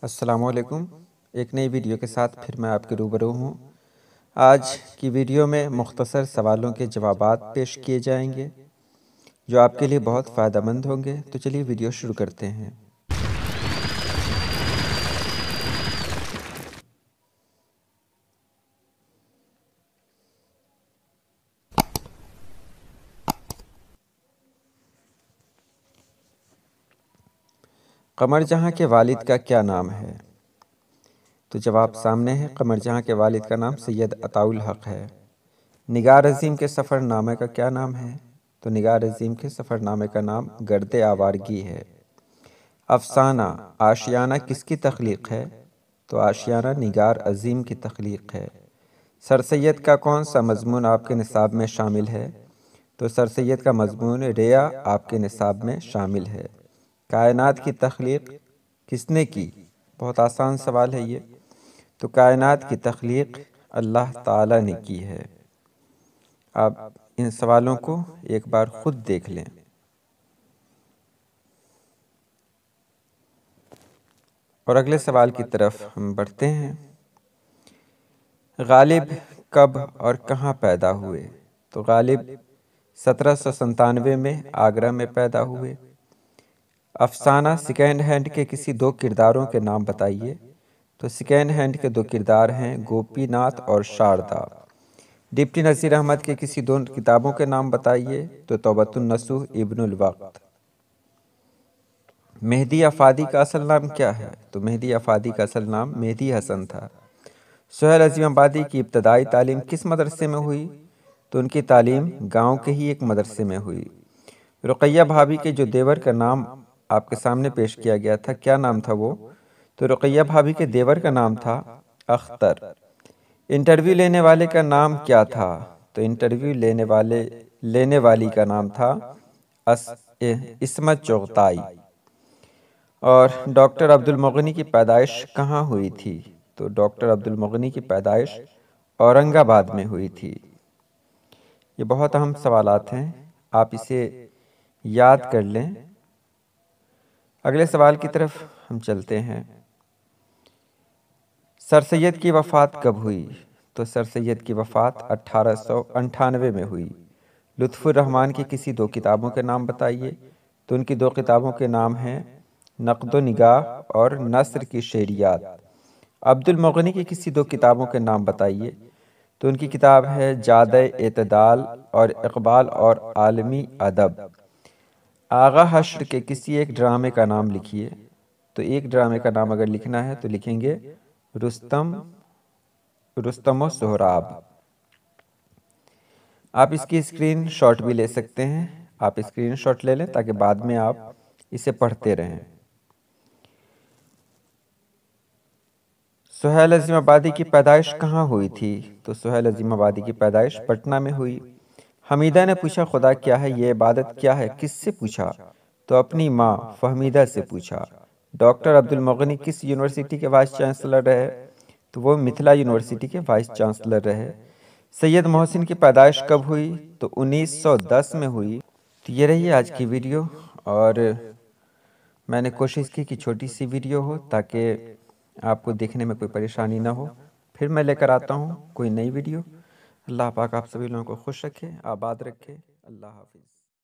السلام علیکم۔ ایک نئی ویڈیو کے ساتھ پھر میں آپ کے روبرو ہوں۔ آج کی ویڈیو میں مختصر سوالوں کے جوابات پیش کیے جائیں گے جو آپ کے لیے بہت فائدہ مند ہوں گے۔ تو چلیے ویڈیو شروع کرتے ہیں۔ قمر جہاں کے والد کا کیا نام ہے؟ تو جواب سامنے ہے۔ قمر جہاں کے والد کا نام سید عطاء الحق ہے۔ نگار عظیم کے سفر نامے کا کیا نام ہے؟ تو نگار عظیم کے سفر نامے کا نام گرد آوارگی ہے۔ افسانہ آشیانہ کس کی تخلیق ہے؟ تو آشیانہ نگار عظیم کی تخلیق ہے۔ سر سید کا کون سا مضمون آپ کے نصاب میں شامل ہے؟ تو سر سید کا مضمون ریا آپ کے نصاب میں شامل ہے۔ کائنات کی تخلیق کس نے کی؟ بہت آسان سوال ہے یہ۔ تو کائنات کی تخلیق اللہ تعالی نے کی ہے۔ آپ ان سوالوں کو ایک بار خود دیکھ لیں۔ اور اگلے سوال کی طرف ہم بڑھتے ہیں۔ غالب کب اور کہاں پیدا ہوئے؟ تو غالب 1797 میں آگرہ میں پیدا ہوئے۔ افسانہ سیکنڈ ہینڈ کے کسی دو کرداروں کے نام بتائیے۔ تو سیکنڈ ہینڈ کے دو کردار ہیں گوپی ناتھ اور شاردا۔ ڈپٹی نذیر احمد کے کسی دو کتابوں کے نام بتائیے۔ تو توبۃ النصوح، ابن الوقت۔ مہدی افادی کا اصل نام کیا ہے؟ تو مہدی افادی کا اصل نام مہدی حسن تھا۔ سہیل عظیم آبادی کی ابتدائی تعلیم کس مدرسے میں ہوئی؟ تو ان کی تعلیم گاؤں کے ہی ایک مدرسے میں ہوئی۔ رقیہ بھابی کے جو دیور کا نام آپ کے سامنے پیش کیا گیا تھا، کیا نام تھا وہ؟ تو رقیہ بھابی کے دیور کا نام تھا اختر۔ انٹرویو لینے والے کا نام کیا تھا؟ تو انٹرویو لینے والی کا نام تھا عصمت چغتائی۔ اور ڈاکٹر عبد المغنی کی پیدائش کہاں ہوئی تھی؟ تو ڈاکٹر عبد المغنی کی پیدائش اورنگ آباد میں ہوئی تھی۔ یہ بہت اہم سوالات ہیں، آپ اسے یاد کر لیں۔ اگلے سوال کی طرف ہم چلتے ہیں۔ سر سید کی وفات کب ہوئی؟ تو سر سید کی وفات 1898 میں ہوئی۔ لطف الرحمن کی کسی دو کتابوں کے نام بتائیے۔ تو ان کی دو کتابوں کے نام ہیں نقد و نگاہ اور نثر کی شعریات۔ عبد المغنی کی کسی دو کتابوں کے نام بتائیے۔ تو ان کی کتاب ہے جادہ اعتدال اور اقبال اور عالمی ادب۔ آغا حشر کے کسی ایک ڈرامے کا نام لکھیے۔ تو ایک ڈرامے کا نام اگر لکھنا ہے تو لکھیں گے رستم و سہراب۔ آپ اس کی اسکرین شاٹ بھی لے سکتے ہیں۔ آپ اسکرین شاٹ لے لیں تاکہ بعد میں آپ اسے پڑھتے رہیں۔ سہیل عظیم آبادی کی پیدائش کہاں ہوئی تھی؟ تو سہیل عظیم آبادی کی پیدائش پٹنہ میں ہوئی۔ حمیدہ نے پوچھا خدا کیا ہے، یہ عبادت کیا ہے، کس سے پوچھا؟ تو اپنی ماں فہمیدہ سے پوچھا۔ ڈاکٹر عبد المغنی کس یونیورسٹی کے وائس چانسلر رہے؟ تو وہ متھلا یونیورسٹی کے وائس چانسلر رہے۔ سید محسن کی پیدائش کب ہوئی؟ تو 1910 میں ہوئی۔ تو یہ رہی آج کی ویڈیو، اور میں نے کوشش کی کہ چھوٹی سی ویڈیو ہو تاکہ آپ کو دیکھنے میں کوئی پریشانی نہ ہو۔ پھر میں لے کر آتا ہوں کوئی نئی ویڈیو۔ اللہ پاک آپ سبھی لوگوں کو خوش رکھے، آباد رکھے۔ اللہ حافظ۔